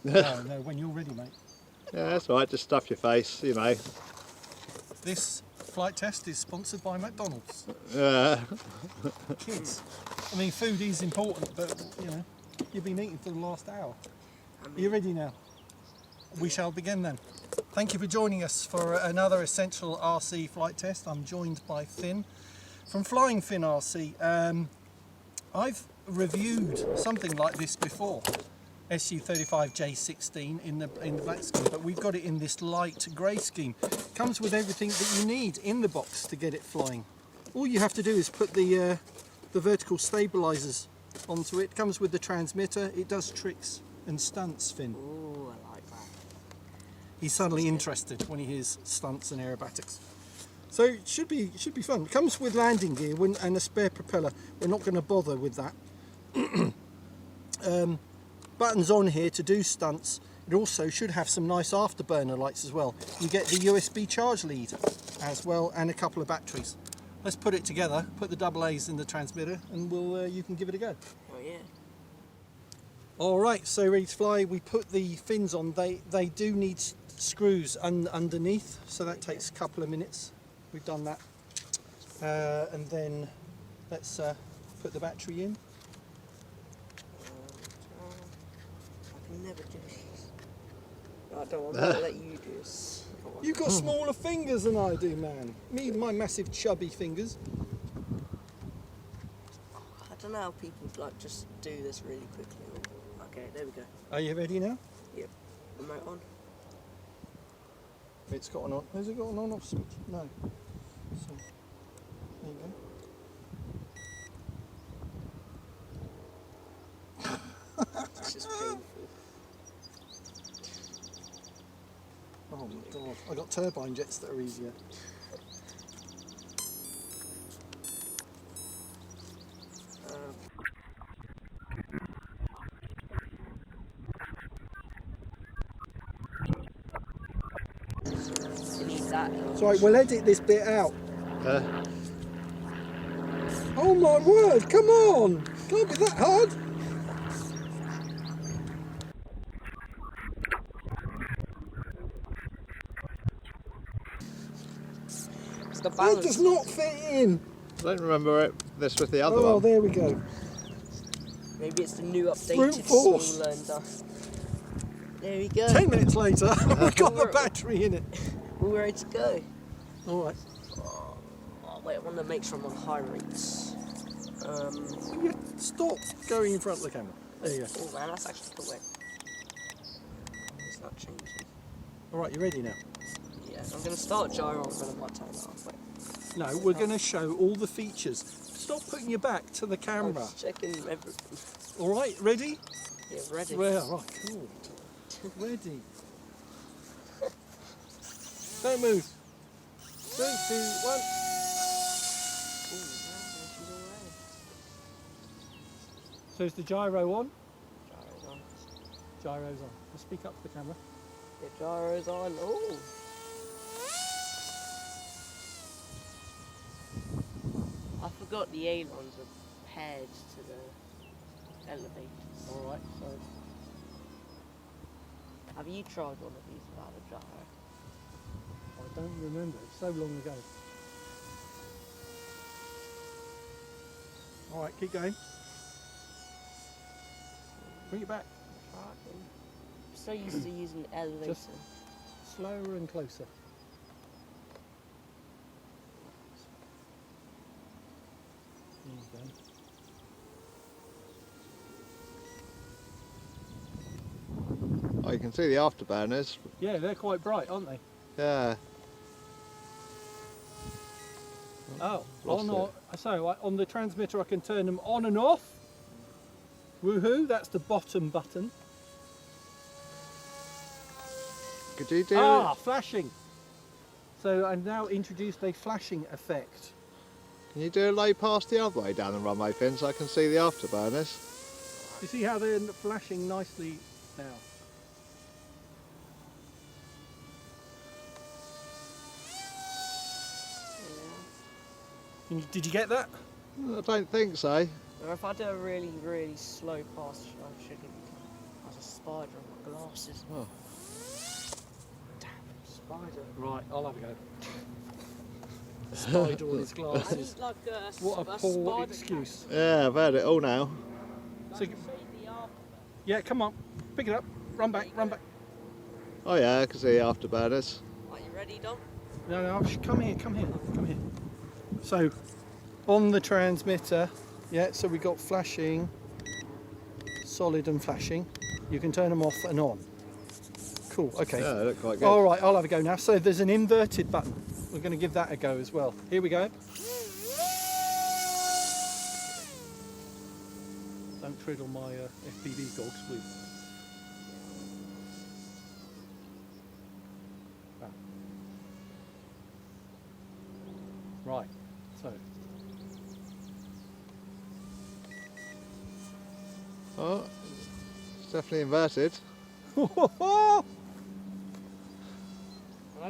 No, when you're ready, mate. Yeah, that's all right, just stuff your face, you know. This flight test is sponsored by McDonald's. Kids. I mean, food is important, but, you know, you've been eating for the last hour. Are you ready now? We shall begin then. Thank you for joining us for another Essential RC flight test. I'm joined by Finn from Flying Finn RC. I've reviewed something like this before, SU-35 J16 in the black scheme, but we've got it in this light grey scheme. Comes with everything that you need in the box to get it flying. All you have to do is put the vertical stabilisers onto it. Comes with the transmitter. It does tricks and stunts, Finn. Ooh, I like that. He's suddenly interested when he hears stunts and aerobatics. So it should be fun. It comes with landing gear and a spare propeller. We're not going to bother with that. Buttons on here to do stunts. It also should have some nice afterburner lights as well. You get the USB charge lead as well and a couple of batteries. Let's put it together, put the double A's in the transmitter, and you can give it a go. Oh yeah. Alright, so ready to fly. We put the fins on. They do need screws underneath, so that takes a couple of minutes. We've done that. And then let's put the battery in. I can never do this. I don't want to let you do this. You've got smaller fingers than I do, man. Me and my massive chubby fingers. I don't know how people like just do this really quickly. Okay, there we go. Are you ready now? Yep. Remote on. It's got an on. Has it got an on-off switch? No. So, there you go. It's just painful. Oh my god, I got turbine jets that are easier. Sorry, we'll edit this bit out. Oh my word, come on! Can't be that hard! It does not fit in! I don't remember this with the other one. Oh, there we go. Maybe it's the new updated Brute force. smaller and there we go. 10 minutes later, we've got the battery in it. We're ready to go. Alright. Oh, wait, I want to make sure I'm on high rates. Stop going in front of the camera. There you go. Oh man, that's actually the way. It's not changing. Alright, you ready now? Yeah, I'm going to start gyro, I'm going to might turn that off. Wait. No, we're going to show all the features. Stop putting your back to the I'm camera. just checking everything. Alright, ready? Yeah, ready. Well, right, cool. Ready. Don't move. 3, 2, 1. So is the gyro on? Gyro's on. Gyro's on. Let's speak up to the camera. The gyro's on. Oh. I forgot the ailerons are paired to the elevators. Alright, so. Have you tried one of these without a gyro? I don't remember, it's so long ago. Alright, keep going. Bring it back. I'm so used to using the elevator. Just slower and closer. There you go. Oh, you can see the afterburners. Yeah, they're quite bright, aren't they? Yeah. Oh, Lost on or so on the transmitter I can turn them on and off. Woohoo! That's the bottom button. Could you do Flashing. So I've now introduced a flashing effect. Can you do a low pass the other way down the runway, Finn, so I can see the afterburners? You see how they're flashing nicely now? Did you get that? I don't think so. Or if I do a really, really slow pass, I should get There's a spider on my glasses. Oh. Damn, spider. Right, I'll have a go. A spider on his I glasses. need like a, What a a poor spider excuse. Yeah, I've heard it all now. Cat. So- Like, see the after. Yeah, come on, pick it up, run back, run back. Oh yeah, I can see afterburners. Are you ready, Dom? No, come here, come here, come here. So, on the transmitter, yeah, so we got flashing, solid and flashing. You can turn them off and on. Cool, okay. Yeah, they look quite good. All right, I'll have a go now. So there's an inverted button. We're going to give that a go as well. Here we go. Don't triddle my FPV gogs, please. Ah. Right, so Oh, it's definitely inverted. I'd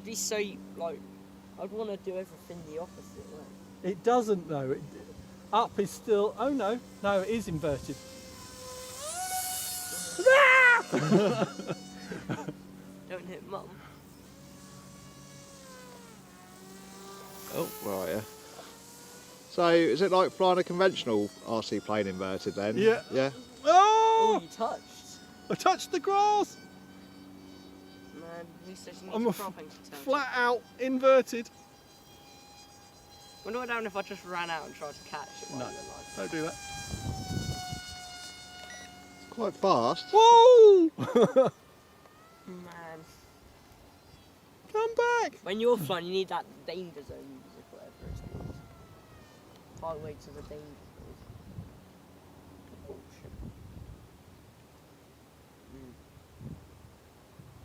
be so, like, I'd want to do everything the opposite way. it doesn't though. Up is still. Oh no, no, it is inverted. Don't hit mum. Oh, right, yeah. So, is it like flying a conventional RC plane inverted then? Yeah. Yeah. Oh, Oh! you touched. I touched the grass. Man, who says you need I'm to a crop into turn? Flat out inverted. Wonder what happened if I just ran out and tried to catch it while No. you were alive. Don't do that. It's quite fast. Whoa! Man, Come back. when you're flying, you need that danger zone music, whatever it's called. Highway to the danger zone. Oh shit.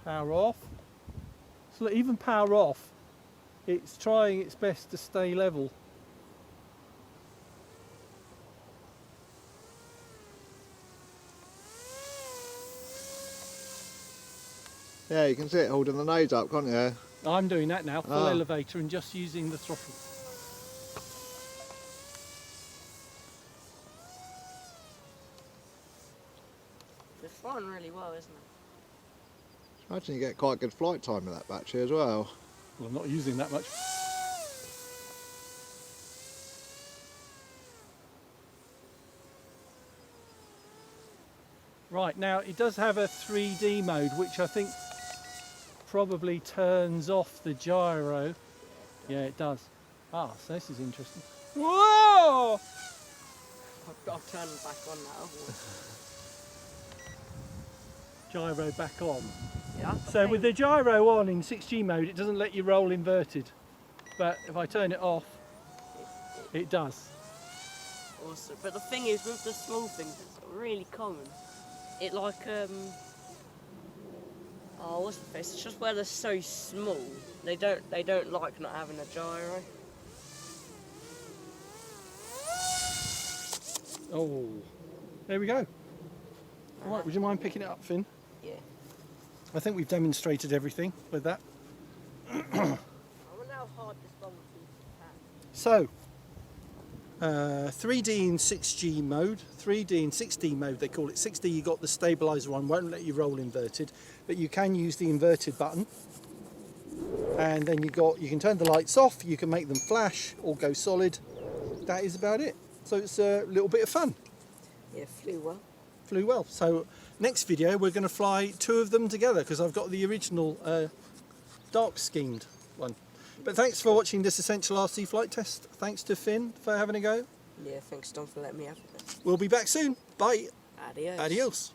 Power off. So look, even power off, it's trying its best to stay level. Yeah, you can see it holding the nose up, can't you? I'm doing that now, full Ah. elevator and just using the throttle. It's flying really well, isn't it? Imagine you get quite good flight time with that battery as well. Well, I'm not using that much. Right, now it does have a 3D mode, which I think probably turns off the gyro. Yeah, it does. Ah, so this is interesting. Whoa! I'll turn it back on now. Gyro back on. Yeah, that's So the with thing. the gyro on in 6G mode, it doesn't let you roll inverted. But if I turn it off, it does. Awesome. But the thing is, with the small things, it's really common. It like oh, what's the face? It's just where they're so small. They don't like not having a gyro. Oh, there we go. All right, would you mind picking it up, Finn? Yeah. I think we've demonstrated everything with that. I wonder how hard this one would be to So, 3D in 6G mode, 3D in 6D mode, they call it. 6D, you got the stabilizer on, won't let you roll inverted, but you can use the inverted button. And then you can turn the lights off, you can make them flash or go solid. That is about it. So it's a little bit of fun. Yeah, flew well. Flew well. So next video we're going to fly two of them together because I've got the original dark skinned one. But thanks for watching this Essential RC flight test. Thanks to Finn for having a go. Yeah, thanks Don for letting me have it. We'll be back soon. Bye. Adios. Adios.